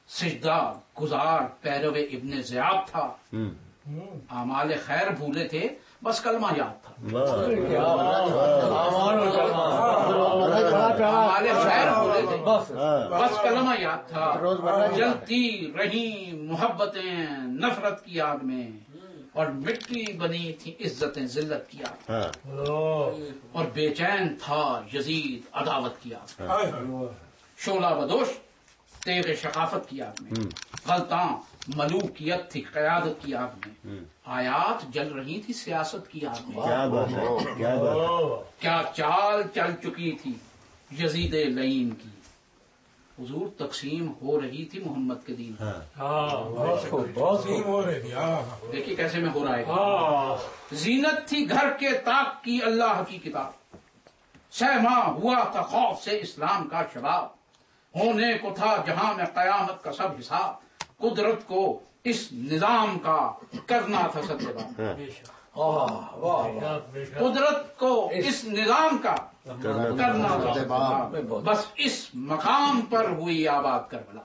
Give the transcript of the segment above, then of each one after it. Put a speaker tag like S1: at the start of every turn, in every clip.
S1: سجدہ گزار پیرو ابن زیاد تھا، اعمال خیر بھولے تھے، بس کلمہ یاد تھا۔ اعمال خیر بھولے تھے، بس کلمہ یاد تھا۔ جلتی رہی محبتیں نفرت کی آگ میں، اور مٹی بنی تھی عزتیں ذلت کی آگ میں، اور بے چین تھا یزید عداوت کی آگ میں، شعلہ بدوش تیغ شقافت کی آگ میں، غلطاں ملوکیت تھی قیادت کی آگ میں، آیات جل رہی تھی سیاست کی آگ میں، کیا چال چل چکی تھی یزید لعین کی، حضور تقسیم ہو رہی تھی محمد کے دین، دیکھیے کیسے میں ہو رہا ہے، زینت تھی گھر کے طاق کی اللہ کی کتاب، سہما ہوا تھا خوف سے اسلام کا شباب، ہونے کو تھا جہاں میں قیامت کا سب حساب، قدرت کو اس نظام کا کرنا تھا ستیہ، قدرت کو اس نظام کا کرنا تھا، بس اس مقام پر ہوئی آباد کربلا،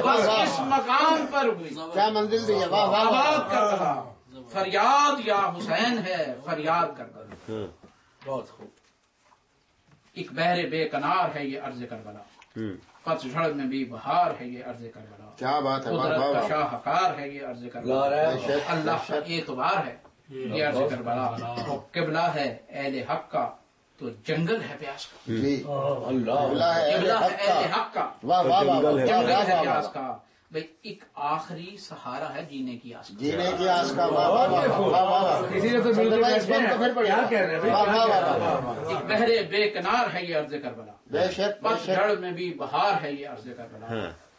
S1: بس اس مقام پر ہوئی آباد کربلا، فریاد یا حسین ہے فریاد کربلا، بہت خوب۔ ایک بحر بے کنار ہے یہ عرض کربلا، پتجھڑ میں بھی بہار ہے یہ عرض کربلا،
S2: کیا بات ہے،
S1: قدرت کا شاہکار ہے یہ عرض کربلا، اللہ کا اعتبار ہے یہ عرض کربلا، اور قبلہ ہے اہل حق کا تو جنگل ہے پیاس کا، قبلہ ہے اہل حق کا جنگل ہے پیاس کا، بھئی ایک آخری سہارا ہے جینے کی آس کا،
S2: جینے کی آس کا،
S1: ایک بحر بے کنار ہے یہ عرض کربلا، پتجھڑ میں بھی بہار ہے یہ عرض کربلا،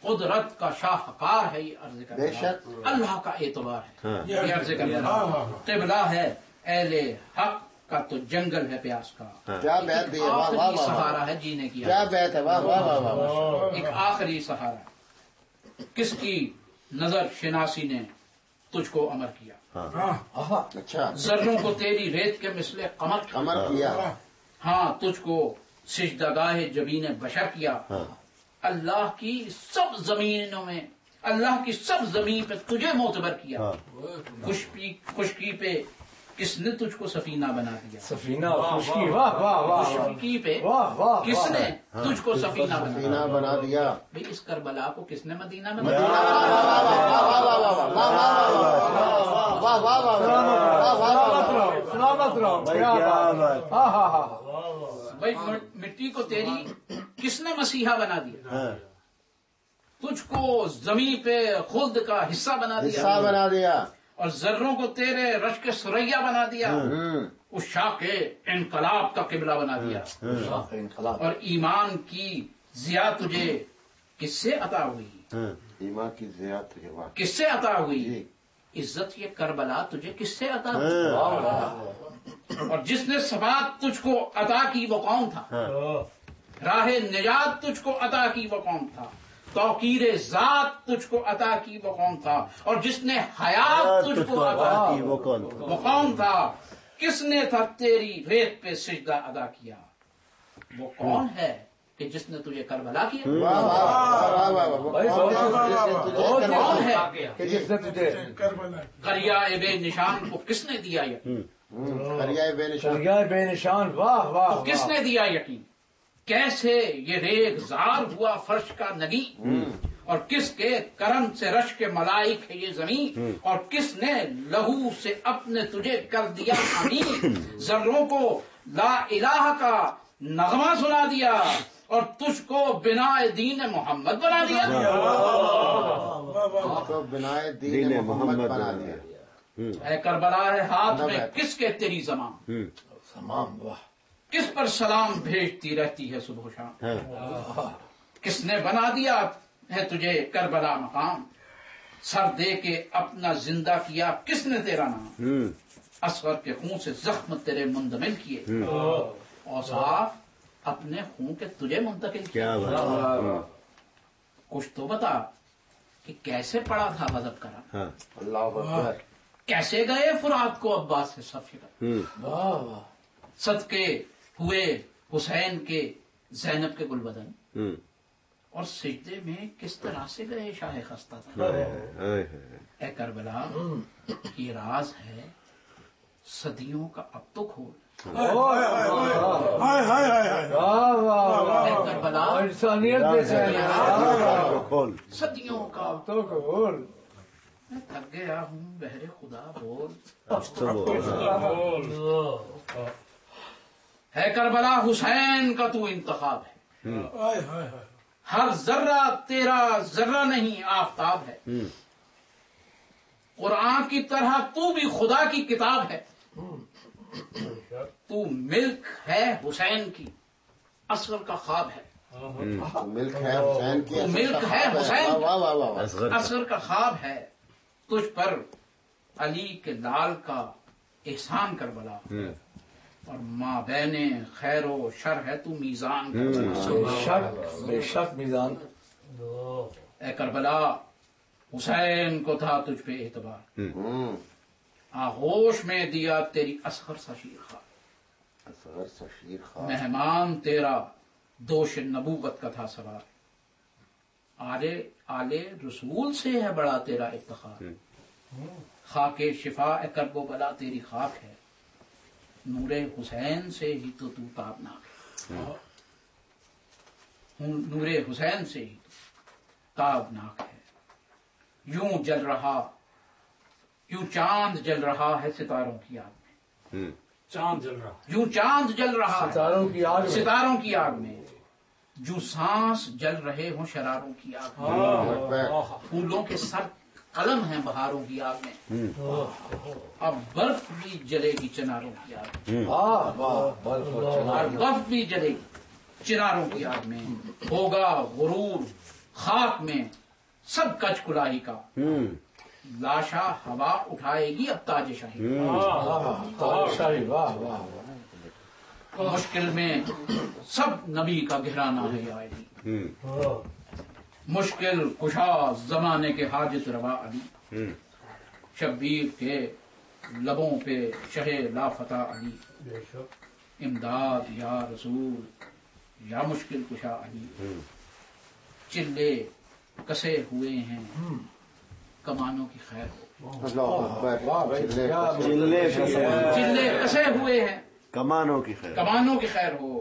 S1: قدرت کا شاہکار ہے یہ عرض کربلا، اللہ کا اعتبار ہے یہ عرض کربلا، قبلہ ہے اہل حق کا تو جنگل ہے پیاس کا،
S2: کیا بیت دی ہے،
S1: آخری سہارا ہے جینے کی
S2: کیا بیت ہے، واہ واہ واہ واہ،
S1: ایک آخری سہارا، کس کی نظر شناسی نے تجھ کو امر کیا،
S2: اچھا
S1: ذروں کو تیری ریت کے مثل قمر
S2: کیا،
S1: ہاں تجھ کو سجدہ گاہ جبین بشر کیا، اللہ کی سب زمینوں میں، اللہ کی سب زمین پہ تجھے معتبر کیا، خشکی پہ کس نے تجھ کو سفینہ بنا دیا،
S3: سفینہ خشکی، واہ واہ واہ،
S1: خشکی پہ کس نے تجھ کو سفینہ بنا دیا، بھئی اس کربلا کو کس نے مدینہ میں بدلا،
S3: سلامت رہو،
S1: بھئی مٹی کو تیری کس نے مسیحا بنا دیا، تجھ کو زمین پہ خلد کا حصہ بنا
S2: دیا،
S1: اور ذروں کو تیرے رشک سریا بنا دیا، اس شاہ کے انقلاب کا قبلہ بنا دیا، اور ایمان کی ضیاء تجھے کس سے عطا ہوئی،
S2: ایمان کی ضیاء تجھے
S1: کس سے عطا ہوئی، عزت یہ کربلا تجھے کس سے عطا ہوئی، اور جس نے صفات تجھ کو عطا کی وہ کون تھا، راہ نجات تجھ کو عطا کی وہ کون تھا، توقیر ذات تجھ کو عطا کی وہ کون تھا، اور جس نے حیات تجھ کو عطا کی وہ کون تھا، کس نے تھا تیری ریت پہ سجدہ ادا کیا، وہ کون ہے کہ جس نے تجھے کربلا کیا، کون ہے
S3: کہ جس نے تجھے
S1: قریہ بے نشان کو کس نے دیا یقین،
S3: بے نشان، واہ واہ،
S1: کس نے دیا یقین، کیسے یہ ریگ زار ہوا فرش کا نگی، اور کس کے کرم سے رش کے ملائک ہے یہ زمین، اور کس نے لہو سے اپنے تجھے کر دیا امین، ذروں کو لا الہ کا نغمہ سنا دیا، اور تجھ کو بنا دین محمد بنا دیا،
S2: دین محمد بنا دیا،
S1: اے کربلا ہے ہاتھ میں کس کے تیری زمان، کس پر سلام بھیجتی رہتی ہے صبح و شام، کس نے بنا دیا ہے تجھے کربلا مقام، سر دے کے اپنا زندہ کیا کس نے تیرا نام، اصغر کے خون سے زخم تیرے مندمل کیے، اوصاف اپنے خون کے تجھے منتقل کیا، کچھ تو بتا کہ کیسے پڑا تھا غضب کرا، کیسے گئے فرات کو عباس سے صفی، صدقے ہوئے حسین کے زینب کے گلبدن اور سجدے میں کس طرح سے گئے شاہ خستہ تھا. اے کربلا یہ راز ہے صدیوں کا اب تو کھول. اے کربلا
S3: انسانیت
S1: صدیوں کا اب تو
S3: کھول.
S1: میں تھک گیا ہوں بہر خدا بول. ہے کربلا حسین کا تو انتخاب ہے. ہر ذرہ تیرا ذرہ نہیں آفتاب ہے. قرآن کی طرح تو بھی خدا کی کتاب ہے. تو ملک ہے حسین کی اصغر کا خواب ہے.
S2: ملک ہے حسین کی
S1: تو ملک ہے حسین کی
S2: واہ واہ واہ.
S1: اصغر کا خواب ہے. تجھ پر علی کے لال کا احسان کربلا اور ماں بین خیر و شر ہے تو میزان کربلا.
S3: بے شک میزان.
S1: اے کربلا حسین کو تھا تجھ پہ اعتبار. آغوش میں دیا تیری اصغر سا شیر خواب.
S2: اصغر سا شیر خواب.
S1: مہمان تیرا دوش نبوت کا تھا سوار. آلے رسول سے ہے بڑا تیرا افتخار. خاک شفا اے کرب و بلا تیری خاک ہے. نور حسین سے ہی تو تابناک ہے. نور حسین سے ہی تو تابناک ہے. یوں جل رہا یوں چاند جل رہا ہے ستاروں کی آگ میں.
S4: چاند جل رہا
S1: یوں چاند جل رہا ہے
S3: ستاروں کی آگ میں.
S1: ستاروں کی آگ میں. جو سانس جل رہے ہوں شراروں کی آگ میں. پھولوں کے سر قلم ہیں بہاروں کی آگ میں. اب برف بھی جلے گی چناروں کی آگ میں. اور برف بھی جلے گی چناروں کی آگ میں. ہوگا غرور خاک میں سب کچ کلاہی کا. لاشا ہوا اٹھائے گی اب تاج شاہی.
S3: شاہی واہ واہ.
S1: مشکل میں سب نبی کا گھرانا ہے آئے گی. مشکل کشا زمانے کے حاجت روا علی. شبیر کے لبوں پہ شہ لا فتح علی. امداد یا رسول یا مشکل کشا علی. چلے کسے ہوئے ہیں کمانوں کی خیر ہو. چلے کسے ہوئے ہیں
S5: کمانوں کی خیر.
S1: کمانوں کی خیر ہو.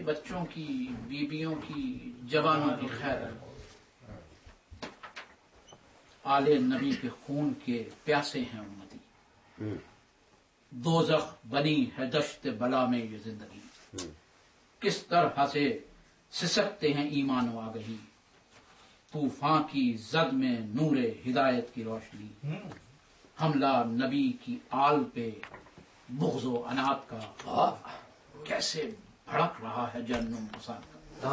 S1: بچوں کی بیویوں کی جوانوں کی خیر ہو. آل نبی کے خون کے پیاسے ہیں امتی. دوزخ بنی ہے دشت بلا میں یہ زندگی. کس طرح سے سسکتے ہیں ایمان و آگہی. طوفان کی زد میں نور ہدایت کی روشنی. حملہ نبی کی آل پہ بغض و عناد کا کیسے بھڑک رہا ہے جہنم حسین کا.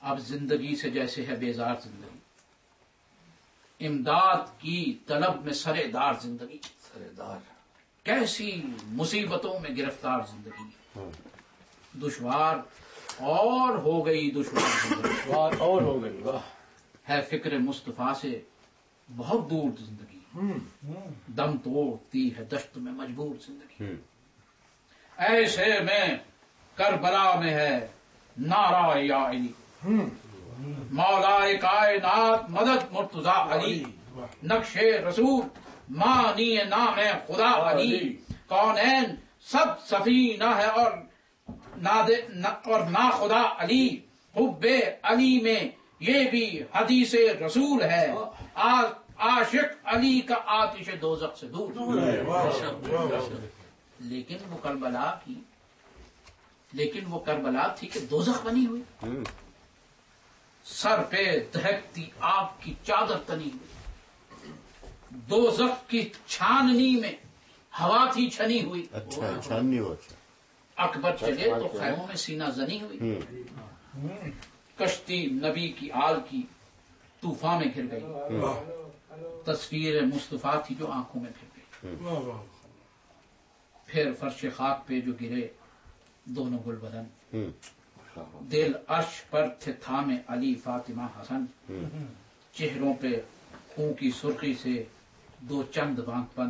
S1: اب زندگی سے جیسے ہے بیزار زندگی. امداد کی طلب میں سرے دار زندگی. کیسی مصیبتوں میں گرفتار زندگی. دشوار اور ہو گئی دشوار
S3: اور ہو گئی. واہ.
S1: ہے فکر مصطفیٰ سے بہت دور زندگی. دم توڑتی ہے دشت میں مجبور زندگی. ایسے میں کربلا میں ہے نعرہ یا علی. مولا کائنات مدد مرتضی علی. نقش رسول مانی نام خدا علی. کونین سب سفینہ ہے اور نا خدا علی. حب علی میں یہ بھی حدیث رسول ہے. عاشق علی کا آتش دوزخ سے دور. لیکن وہ کربلا تھی کہ دوزخ بنی ہوئی. سر پہ دہکتی آگ کی چادر تنی ہوئی. دوزخ کی چھاننی میں ہوا تھی چھنی ہوئی.
S5: اچھا چھاننی ہو.
S1: اکبر چلے تو خیموں میں سینہ زنی ہوئی. کشتی نبی کی آل کی طوفان میں گر گئی. تصویر مصطفیٰ تھی جو آنکھوں میں پھر گئی. پھر فرش خاک پہ جو گرے دونوں گل بدن. دل عرش پر تھے تھامے علی فاطمہ حسن. چہروں پہ خون کی سرخی سے دو چند بانک پن.